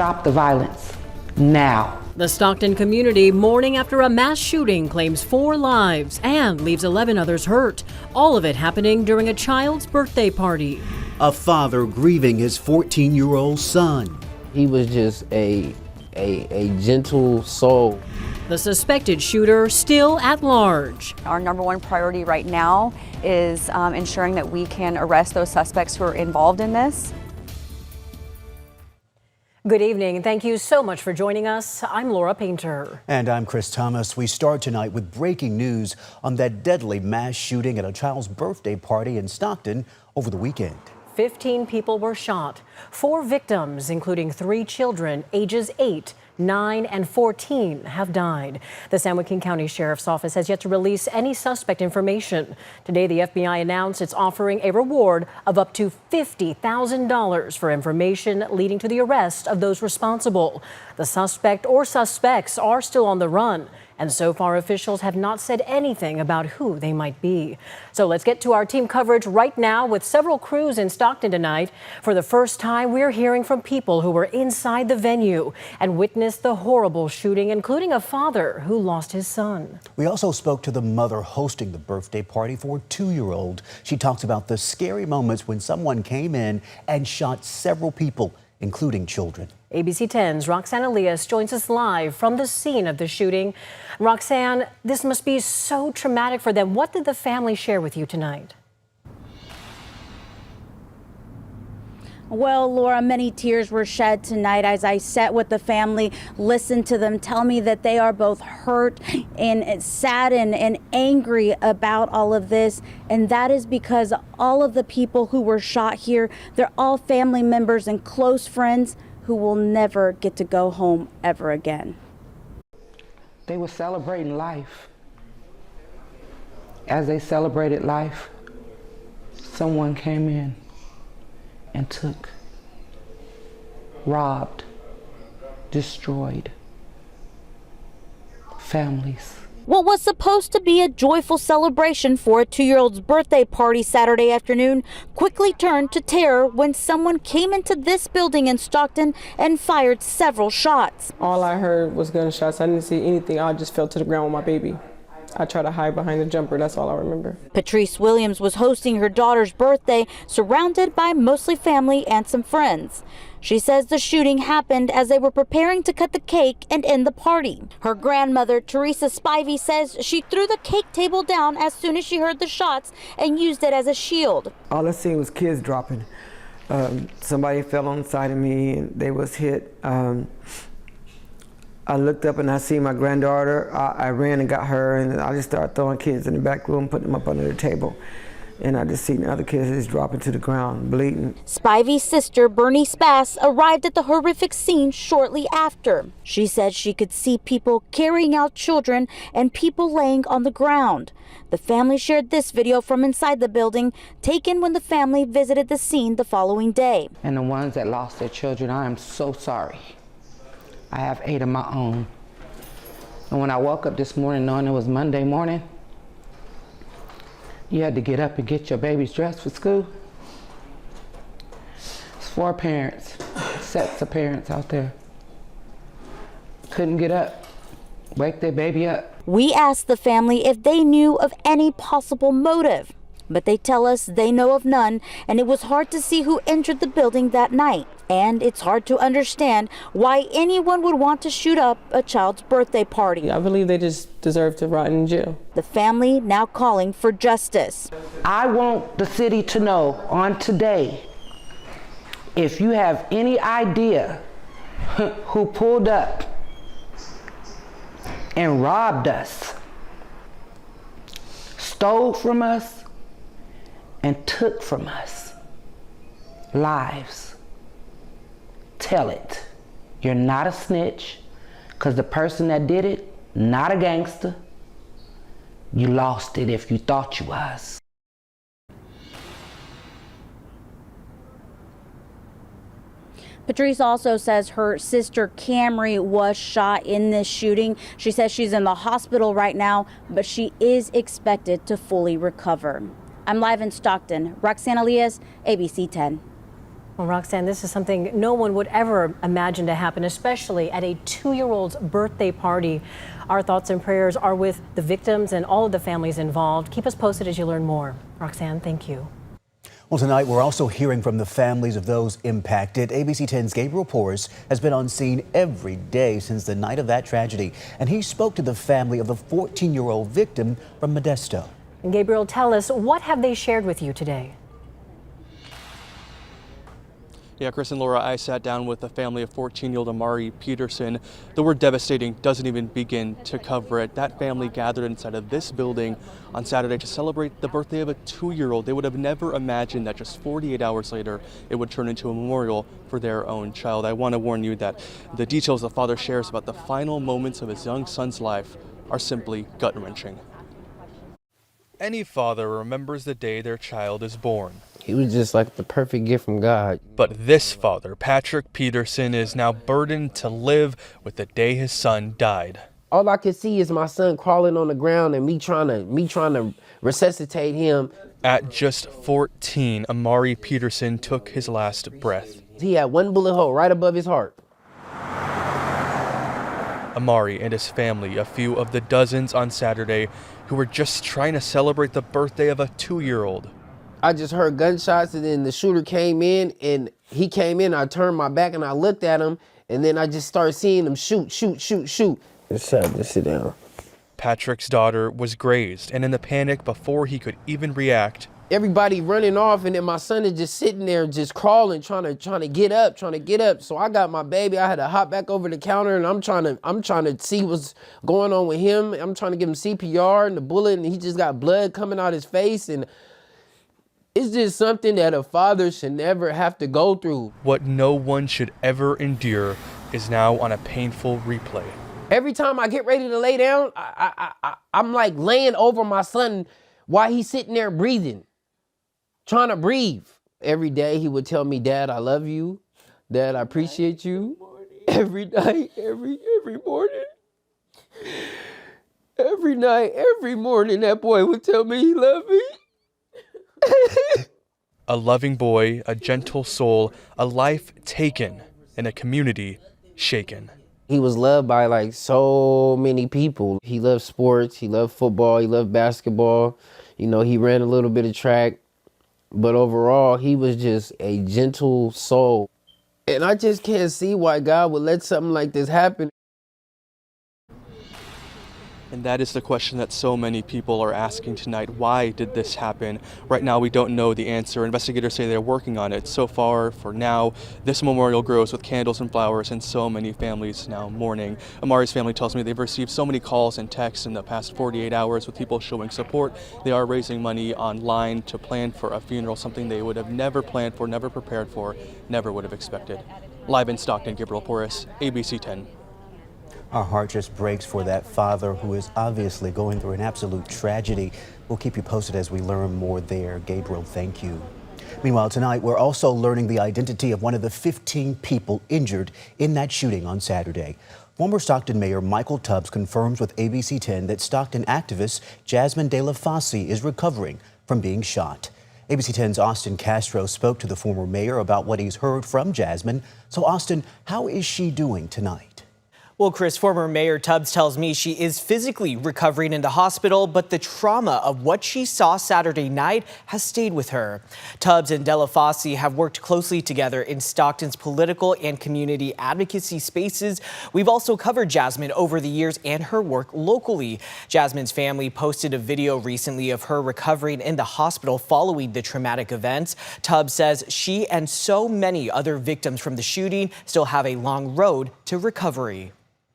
Stop the violence now. The Stockton community mourning after a mass shooting claims 4 lives and leaves 11 others hurt. All of it happening during a child's birthday party. A father grieving his 14-year-old son. He was just a gentle soul. The suspected shooter still at large. Our number one priority right now is ensuring that we can arrest those suspects who are involved in this. Good evening, and thank you so much for joining us. I'm Laura Painter. And I'm Chris Thomas. We start tonight with breaking news on that deadly mass shooting at a child's birthday party in Stockton over the weekend. 15 people were shot. 4 victims, including 3 children, ages 8, 9, and 14, have died. The San Joaquin County Sheriff's Office has yet to release any suspect information. Today, the FBI announced it's offering a reward of up to $50,000 for information leading to the arrest of those responsible. The suspect or suspects are still on the run, and so far officials have not said anything about who they might be. So let's get to our team coverage right now with several crews in Stockton tonight. For the first time, we're hearing from people who were inside the venue and witnessed the horrible shooting, including a father who lost his son. We also spoke to the mother hosting the birthday party for a 2-year-old. She talks about the scary moments when someone came in and shot several people, including children. ABC 10's Roxanne Elias joins us live from the scene of the shooting. Roxanne, this must be so traumatic for them. What did the family share with you tonight? Well, Laura, many tears were shed tonight as I sat with the family, listened to them tell me that they are both hurt and saddened and angry about all of this. And that is because all of the people who were shot here, they're all family members and close friends who will never get to go home ever again. They were celebrating life. As they celebrated life, someone came in and took, robbed, destroyed families. What was supposed to be a joyful celebration for a 2-year-old's birthday party Saturday afternoon quickly turned to terror when someone came into this building in Stockton and fired several shots. All I heard was gunshots. I didn't see anything. I just fell to the ground with my baby. I tried to hide behind the jumper. That's all I remember. Patrice Williams was hosting her daughter's birthday, surrounded by mostly family and some friends. She says the shooting happened as they were preparing to cut the cake and end the party. Her grandmother, Teresa Spivey, says she threw the cake table down as soon as she heard the shots and used it as a shield. All I seen was kids dropping. Somebody fell on the side of me and they was hit. I looked up and I see my granddaughter. I ran and got her, and I just started throwing kids in the back room, putting them up under the table. And I just seen the other kids just dropping to the ground, bleeding. Spivey's sister, Bernice Bass, arrived at the horrific scene shortly after. She said she could see people carrying out children and people laying on the ground. The family shared this video from inside the building, taken when the family visited the scene the following day. And the ones that lost their children, I am so sorry. I have 8 of my own. And when I woke up this morning knowing it was Monday morning, you had to get up and get your babies dressed for school. It's 4 parents, sets of parents out there. Couldn't get up, wake their baby up. We asked the family if they knew of any possible motive, but they tell us they know of none, and it was hard to see who entered the building that night. And it's hard to understand why anyone would want to shoot up a child's birthday party. I believe they just deserve to rot in jail. The family now calling for justice. I want the city to know on today, if you have any idea who pulled up and robbed us, stole from us, and took from us lives, tell it. You're not a snitch, because the person that did it, not a gangster. You lost it if you thought you was. Patrice also says her sister Camry was shot in this shooting. She says she's in the hospital right now, but she is expected to fully recover. I'm live in Stockton. Roxanne Elias, ABC 10. Well, Roxanne, this is something no one would ever imagine to happen, especially at a 2-year-old's birthday party. Our thoughts and prayers are with the victims and all of the families involved. Keep us posted as you learn more. Roxanne, thank you. Well, tonight we're also hearing from the families of those impacted. ABC 10's Gabriel Porras has been on scene every day since the night of that tragedy, and he spoke to the family of the 14-year-old victim from Modesto. And Gabriel, tell us, what have they shared with you today? Yeah, Chris and Laura, I sat down with the family of 14-year-old Amari Peterson. The word devastating doesn't even begin to cover it. That family gathered inside of this building on Saturday to celebrate the birthday of a 2-year-old. They would have never imagined that just 48 hours later, it would turn into a memorial for their own child. I want to warn you that the details the father shares about the final moments of his young son's life are simply gut-wrenching. Any father remembers the day their child is born. He was just like the perfect gift from God. But this father, Patrick Peterson, is now burdened to live with the day his son died. All I could see is my son crawling on the ground and me trying to resuscitate him. At just 14, Amari Peterson took his last breath. He had one bullet hole right above his heart. Amari and his family, a few of the dozens on Saturday who were just trying to celebrate the birthday of a 2-year-old. I just heard gunshots, and then the shooter came in, and he came in. I turned my back and I looked at him, and then I just started seeing him shoot. Just sit down. Patrick's daughter was grazed, and in the panic before he could even react, Everybody running off, and then my son is just sitting there, just crawling, trying to get up. So I got my baby. I had to hop back over the counter, and I'm trying to see what's going on with him. I'm trying to give him CPR and the bullet, and he just got blood coming out his face, and it's just something that a father should never have to go through. what no one should ever endure is now on a painful replay. Every time I get ready to lay down, I'm like laying over my son while he's sitting there breathing, trying to breathe. Every day he would tell me, "Dad, I love you. Dad, I appreciate you." Every night, every morning. Every night, every morning, that boy would tell me he loved me. A loving boy, a gentle soul, a life taken, and a community shaken. He was loved by like so many people. He loved sports, he loved football, he loved basketball. You know, he ran a little bit of track, but overall, he was just a gentle soul. And I just can't see why God would let something like this happen. And that is the question that so many people are asking tonight. Why did this happen? Right now, we don't know the answer. Investigators say they're working on it. So far, for now, this memorial grows with candles and flowers, and so many families now mourning. Amari's family tells me they've received so many calls and texts in the past 48 hours with people showing support. They are raising money online to plan for a funeral, something they would have never planned for, never prepared for, never would have expected. Live in Stockton, Gabriel Porras, ABC 10. Our heart just breaks for that father who is obviously going through an absolute tragedy. We'll keep you posted as we learn more there. Gabriel, thank you. Meanwhile, tonight, we're also learning the identity of one of the 15 people injured in that shooting on Saturday. Former Stockton Mayor Michael Tubbs confirms with ABC 10 that Stockton activist Jasmine De La Fosse is recovering from being shot. ABC 10's Austin Castro spoke to the former mayor about what he's heard from Jasmine. So, Austin, how is she doing tonight? Well, Chris, former Mayor Tubbs tells me she is physically recovering in the hospital, but the trauma of what she saw Saturday night has stayed with her. Tubbs and De La Fosse have worked closely together in Stockton's political and community advocacy spaces. We've also covered Jasmine over the years and her work locally. Jasmine's family posted a video recently of her recovering in the hospital following the traumatic events. Tubbs says she and so many other victims from the shooting still have a long road to recovery.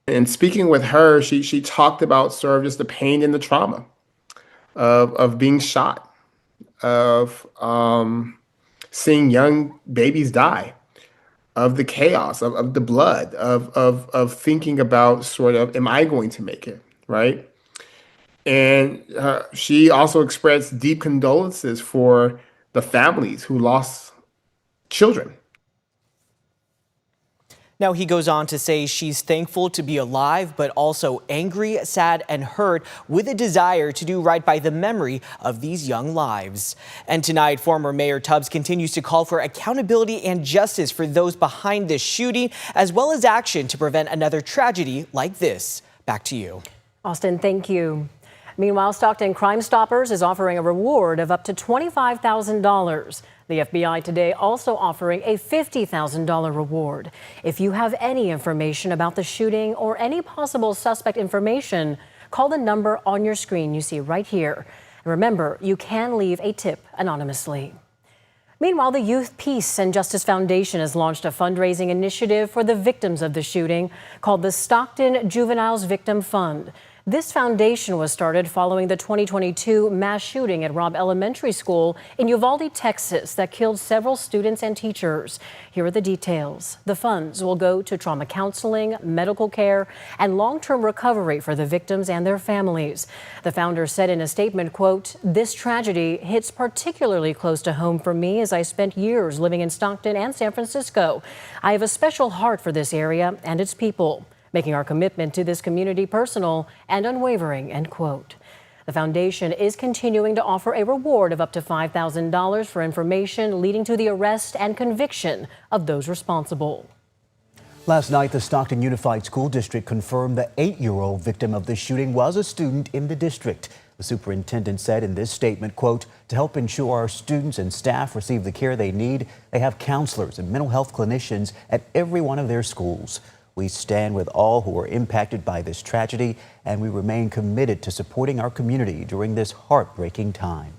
And speaking with her, she talked about sort of just the pain and the trauma of being shot, of seeing young babies die, of the chaos, of the blood, of thinking about sort of, am I going to make it, right? And she also expressed deep condolences for the families who lost children. Now, he goes on to say she's thankful to be alive, but also angry, sad, and hurt with a desire to do right by the memory of these young lives. And tonight, former Mayor Tubbs continues to call for accountability and justice for those behind this shooting, as well as action to prevent another tragedy like this. Back to you. Austin, thank you. Meanwhile, Stockton Crime Stoppers is offering a reward of up to $25,000. The FBI today also offering a $50,000 reward. If you have any information about the shooting or any possible suspect information, call the number on your screen you see right here. And remember, you can leave a tip anonymously. Meanwhile, the Youth Peace and Justice Foundation has launched a fundraising initiative for the victims of the shooting called the Stockton Juveniles Victim Fund. This foundation was started following the 2022 mass shooting at Robb Elementary School in Uvalde, Texas, that killed several students and teachers. Here are the details. The funds will go to trauma counseling, medical care, and long-term recovery for the victims and their families. The founder said in a statement, quote, "This tragedy hits particularly close to home for me as I spent years living in Stockton and San Francisco. I have a special heart for this area and its people, making our commitment to this community personal and unwavering," end quote. The foundation is continuing to offer a reward of up to $5,000 for information leading to the arrest and conviction of those responsible. Last night, the Stockton Unified School District confirmed the 8-year-old victim of the shooting was a student in the district. The superintendent said in this statement, quote, "To help ensure our students and staff receive the care they need, they have counselors and mental health clinicians at every one of their schools. We stand with all who are impacted by this tragedy, and we remain committed to supporting our community during this heartbreaking time."